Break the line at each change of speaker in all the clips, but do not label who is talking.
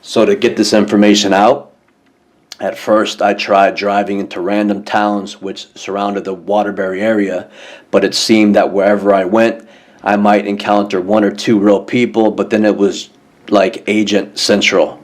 So to get this information out, at first I tried driving into random towns which surrounded the Waterbury area, but it seemed that wherever I went, I might encounter one or two real people, but then it was like agent central.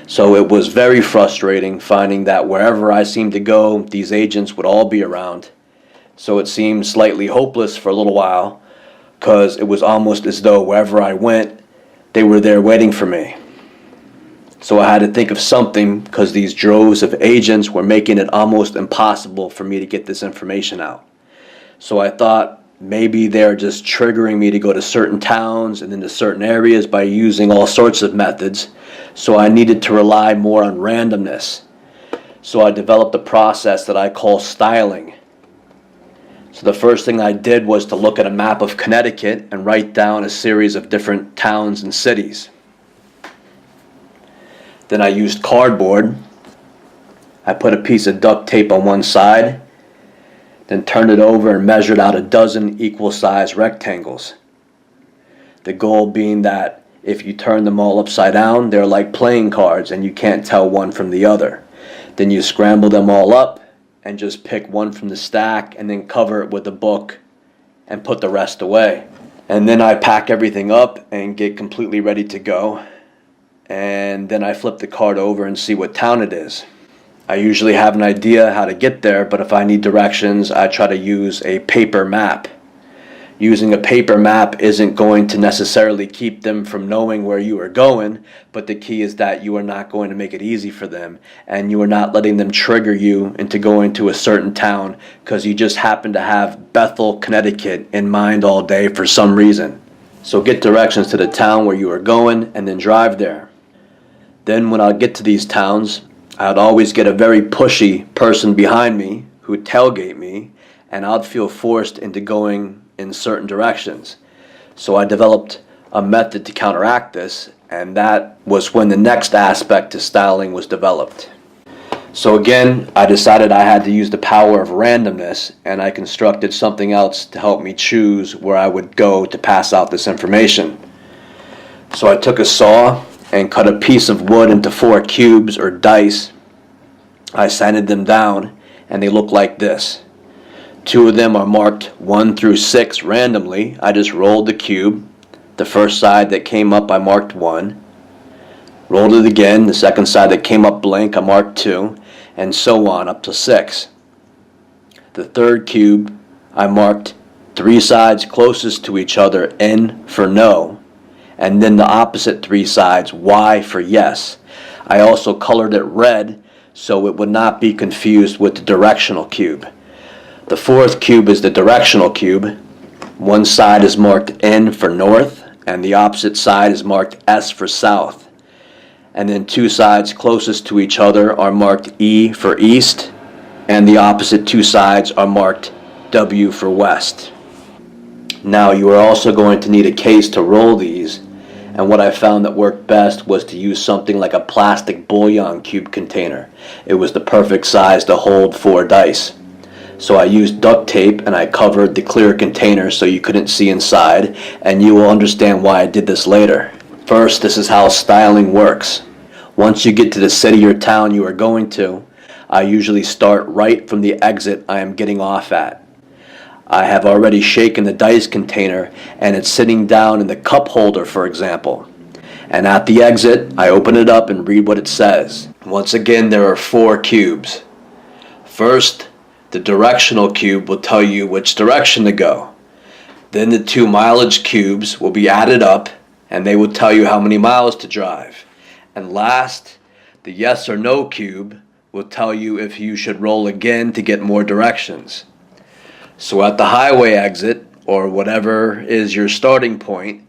So it was very frustrating finding that wherever I seemed to go, these agents would all be around. So it seemed slightly hopeless for a little while, because it was almost as though wherever I went, they were there waiting for me. So I had to think of something, because these droves of agents were making it almost impossible for me to get this information out. So I thought maybe they're just triggering me to go to certain towns and into certain areas by using all sorts of methods. So I needed to rely more on randomness. So I developed a process that I call styling. So the first thing I did was to look at a map of Connecticut and write down a series of different towns and cities. Then I used cardboard. I put a piece of duct tape on one side, then turned it over and measured out a dozen equal-sized rectangles. The goal being that if you turn them all upside down, they're like playing cards and you can't tell one from the other. Then you scramble them all up and just pick one from the stack and then cover it with a book and put the rest away. And then I pack everything up and get completely ready to go. And then I flip the card over and see what town it is. I usually have an idea how to get there, but if I need directions, I try to use a paper map. Using a paper map isn't going to necessarily keep them from knowing where you are going, but the key is that you are not going to make it easy for them, and you are not letting them trigger you into going to a certain town because you just happen to have Bethel, Connecticut in mind all day for some reason. So get directions to the town where you are going and then drive there. Then when I get to these towns, I'd always get a very pushy person behind me who'd tailgate me, and I'd feel forced into going in certain directions. So I developed a method to counteract this, and that was when the next aspect to styling was developed. So again, I decided I had to use the power of randomness, and I constructed something else to help me choose where I would go to pass out this information. So I took a saw and cut a piece of wood into 4 cubes or dice. I sanded them down, and they look like this. 2 of them are marked 1 through 6 randomly. I just rolled the cube. The first side that came up, I marked 1. Rolled it again. The second side that came up blank, I marked 2. And so on up to 6. The third cube, I marked 3 sides closest to each other, N for no. And then the opposite 3 sides, Y for yes. I also colored it red so it would not be confused with the directional cube. The fourth cube is the directional cube. One side is marked N for north, and the opposite side is marked S for south. And then 2 sides closest to each other are marked E for east, and the opposite 2 sides are marked W for west. Now you are also going to need a case to roll these, and what I found that worked best was to use something like a plastic bouillon cube container. It was the perfect size to hold 4 dice. So I used duct tape and I covered the clear container so you couldn't see inside, and you will understand why I did this later. First, this is how styling works. Once you get to the city or town you are going to, I usually start right from the exit I am getting off at. I have already shaken the dice container and it's sitting down in the cup holder, for example. And at the exit, I open it up and read what it says. Once again, there are 4 cubes. First, the directional cube will tell you which direction to go. Then the 2 mileage cubes will be added up and they will tell you how many miles to drive. And last, the yes or no cube will tell you if you should roll again to get more directions. So at the highway exit, or whatever is your starting point,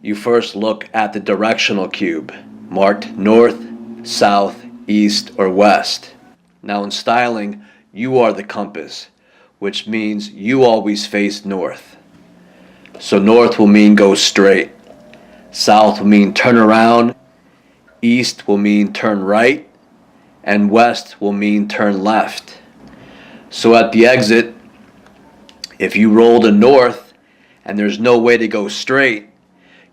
you first look at the directional cube, marked north, south, east, or west. Now in styling, you are the compass, which means you always face north. So north will mean go straight, south will mean turn around, east will mean turn right, and west will mean turn left. So at the exit, if you roll to north and there's no way to go straight,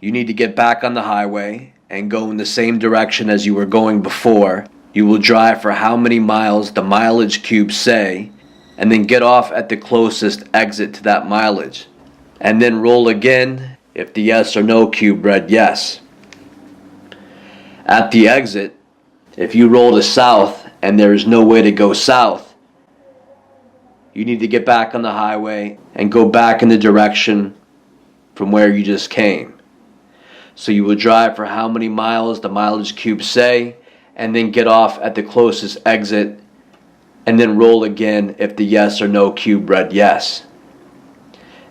you need to get back on the highway and go in the same direction as you were going before, you will drive for how many miles the mileage cubes say, and then get off at the closest exit to that mileage. And then roll again if the yes or no cube read yes. At the exit, if you roll to south and there is no way to go south, you need to get back on the highway and go back in the direction from where you just came. So you will drive for how many miles the mileage cubes say, and then get off at the closest exit, and then roll again if the yes or no cube read yes.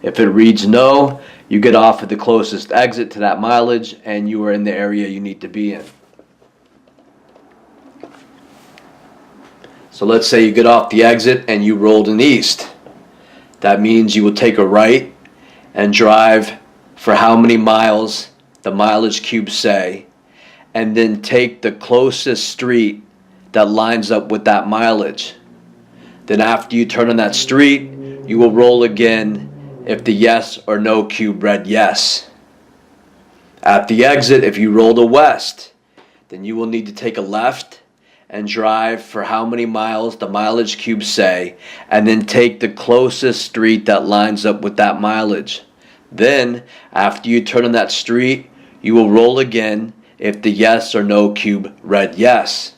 If it reads no, you get off at the closest exit to that mileage, and you are in the area you need to be in. So let's say you get off the exit and you rolled an east. That means you will take a right and drive for how many miles the mileage cubes say, and then take the closest street that lines up with that mileage. Then after you turn on that street, you will roll again if the yes or no cube read yes. At the exit, if you roll to west, then you will need to take a left and drive for how many miles the mileage cubes say, and then take the closest street that lines up with that mileage. Then, after you turn on that street, you will roll again if the yes or no cube read yes.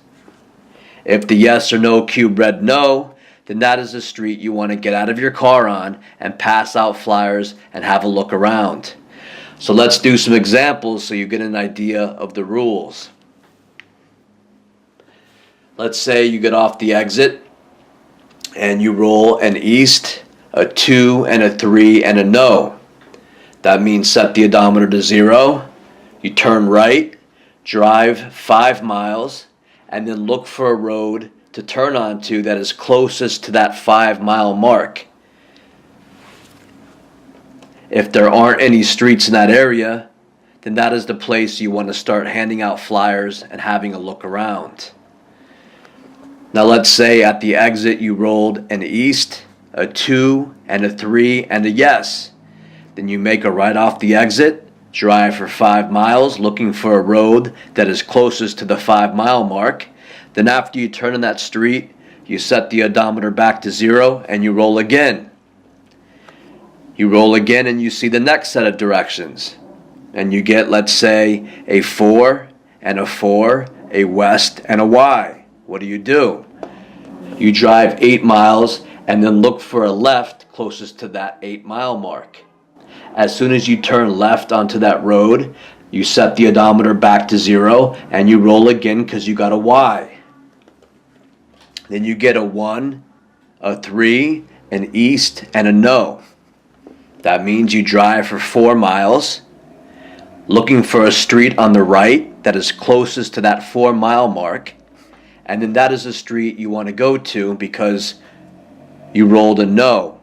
If the yes or no cube read no, then that is the street you want to get out of your car on and pass out flyers and have a look around. So let's do some examples so you get an idea of the rules. Let's say you get off the exit and you roll an east, a 2, and a 3, and a no. That means set the odometer to 0. You turn right, drive 5 miles, and then look for a road to turn onto that is closest to that 5-mile mark. If there aren't any streets in that area, then that is the place you want to start handing out flyers and having a look around. Now let's say at the exit you rolled an east, a 2, and a 3, and a yes. Then you make a right off the exit, drive for 5 miles looking for a road that is closest to the 5-mile mark. Then after you turn on that street, you set the odometer back to 0 and you roll again. You roll again and you see the next set of directions. And you get, let's say, a 4 and a 4, a west and a Y. What do? You drive 8 miles and then look for a left closest to that 8-mile mark. As soon as you turn left onto that road, you set the odometer back to 0 and you roll again because you got a Y. Then you get a 1, a 3, an east, and a no. That means you drive for 4 miles, looking for a street on the right that is closest to that 4-mile mark, and then that is the street you want to go to because you rolled a no,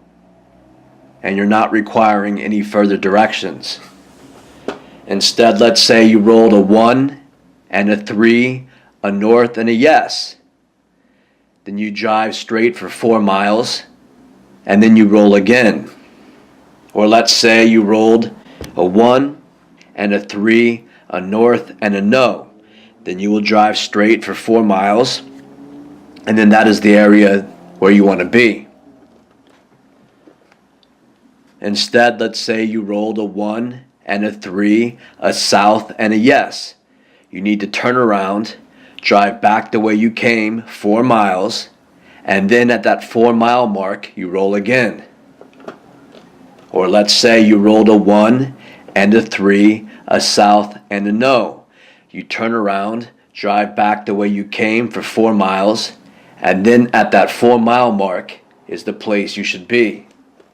and you're not requiring any further directions. Instead, let's say you rolled a 1 and a 3, a north, and a yes. Then you drive straight for 4 miles, and then you roll again. Or let's say you rolled a 1 and a 3, a north, and a no. Then you will drive straight for 4 miles, and then that is the area where you want to be. Instead, let's say you rolled a 1 and a 3, a south, and a yes. You need to turn around, drive back the way you came 4 miles, and then at that 4-mile mark, you roll again. Or let's say you rolled a 1 and a 3, a south, and a no. You turn around, drive back the way you came for 4 miles, and then at that 4-mile mark is the place you should be.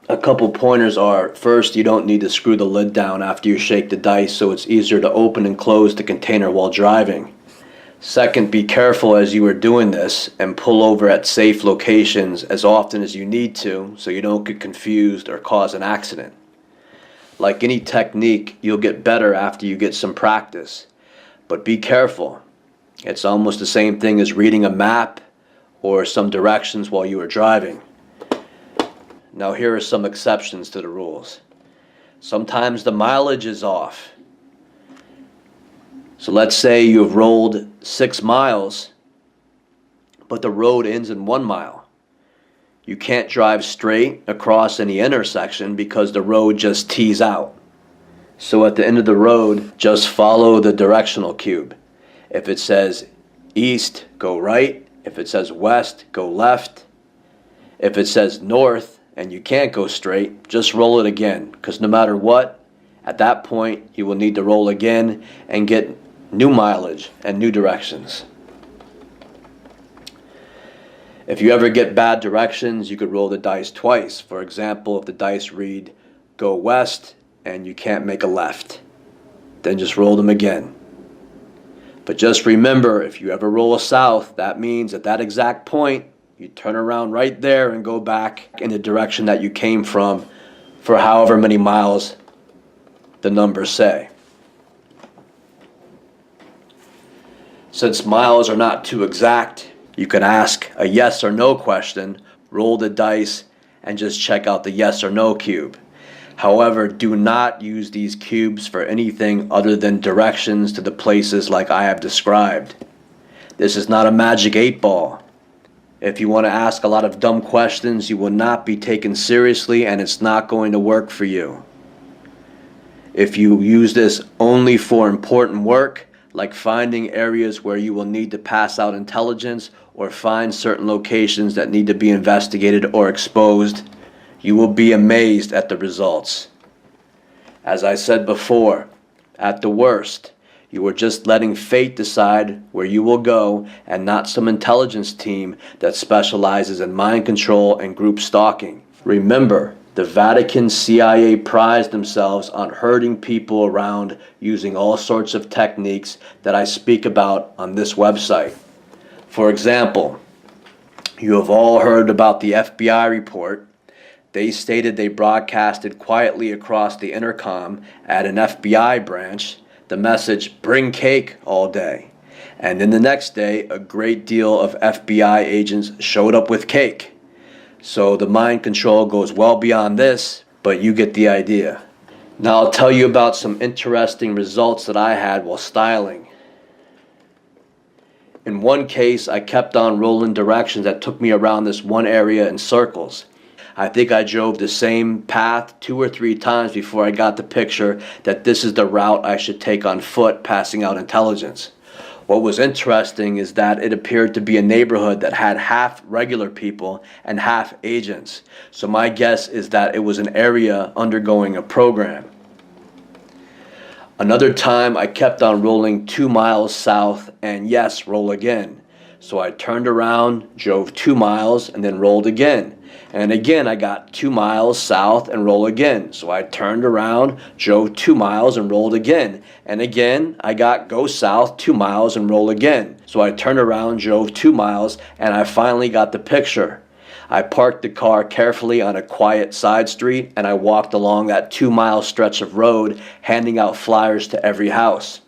A couple pointers are, first, you don't need to screw the lid down after you shake the dice so it's easier to open and close the container while driving. Second, be careful as you are doing this and pull over at safe locations as often as you need to so you don't get confused or cause an accident. Like any technique, you'll get better after you get some practice. But be careful. It's almost the same thing as reading a map or some directions while you are driving. Now here are some exceptions to the rules. Sometimes the mileage is off. So let's say you have rolled 6 miles, but the road ends in 1 mile. You can't drive straight across any intersection because the road just tees out. So at the end of the road, just follow the directional cube. If it says east, go right. If it says west, go left. If it says north and you can't go straight, just roll it again, because no matter what, at that point you will need to roll again and get new mileage and new directions. If you ever get bad directions, you could roll the dice twice. For example, if the dice read go west and you can't make a left, then just roll them again. But just remember, if you ever roll a south, that means at that exact point, you turn around right there and go back in the direction that you came from for however many miles the numbers say. Since miles are not too exact, you can ask a yes or no question, roll the dice, and just check out the yes or no cube. However, do not use these cubes for anything other than directions to the places like I have described. This is not a magic 8-ball. If you want to ask a lot of dumb questions, you will not be taken seriously and it's not going to work for you. If you use this only for important work, like finding areas where you will need to pass out intelligence or find certain locations that need to be investigated or exposed, you will be amazed at the results. As I said before, at the worst, you are just letting fate decide where you will go and not some intelligence team that specializes in mind control and group stalking. Remember, the Vatican CIA prides themselves on herding people around using all sorts of techniques that I speak about on this website. For example, you have all heard about the FBI report. They stated they broadcasted quietly across the intercom at an FBI branch the message, "Bring cake all day." And then the next day, a great deal of FBI agents showed up with cake. So the mind control goes well beyond this, but you get the idea. Now I'll tell you about some interesting results that I had while styling. In one case, I kept on rolling directions that took me around this one area in circles. I think I drove the same path 2 or 3 times before I got the picture that this is the route I should take on foot passing out intelligence. What was interesting is that it appeared to be a neighborhood that had half regular people and half agents. So my guess is that it was an area undergoing a program. Another time I kept on rolling 2 miles south and yes, roll again. So I turned around, drove 2 miles and then rolled again. And again, I got 2 miles south and roll again. So I turned around, drove 2 miles and rolled again. And again, I got go south 2 miles and roll again. So I turned around, drove 2 miles, and I finally got the picture. I parked the car carefully on a quiet side street, and I walked along that 2-mile stretch of road, handing out flyers to every house.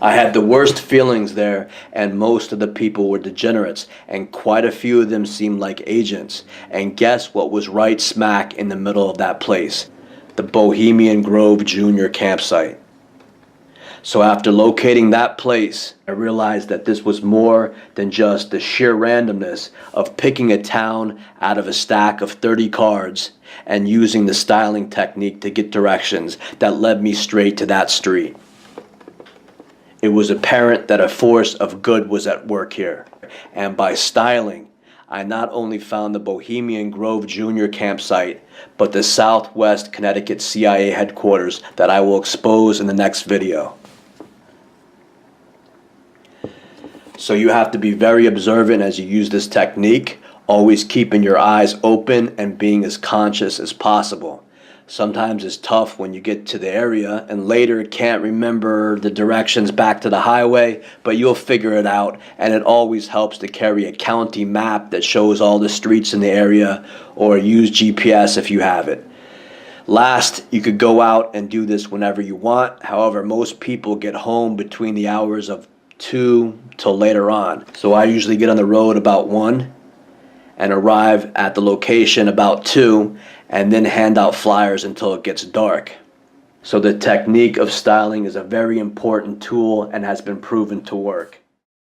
I had the worst feelings there, and most of the people were degenerates, and quite a few of them seemed like agents. And guess what was right smack in the middle of that place? The Bohemian Grove Junior campsite. So after locating that place, I realized that this was more than just the sheer randomness of picking a town out of a stack of 30 cards and using the styling technique to get directions that led me straight to that street. It was apparent that a force of good was at work here, and by styling, I not only found the Bohemian Grove Junior campsite, but the Southwest Connecticut CIA headquarters that I will expose in the next video. So you have to be very observant as you use this technique, always keeping your eyes open and being as conscious as possible. Sometimes it's tough when you get to the area and later can't remember the directions back to the highway, but you'll figure it out, and it always helps to carry a county map that shows all the streets in the area, or use GPS if you have it. Last, you could go out and do this whenever you want. However, most people get home between the hours of 2 till later on. So I usually get on the road about 1 and arrive at the location about 2 and then hand out flyers until it gets dark. So the technique of styling is a very important tool and has been proven to work.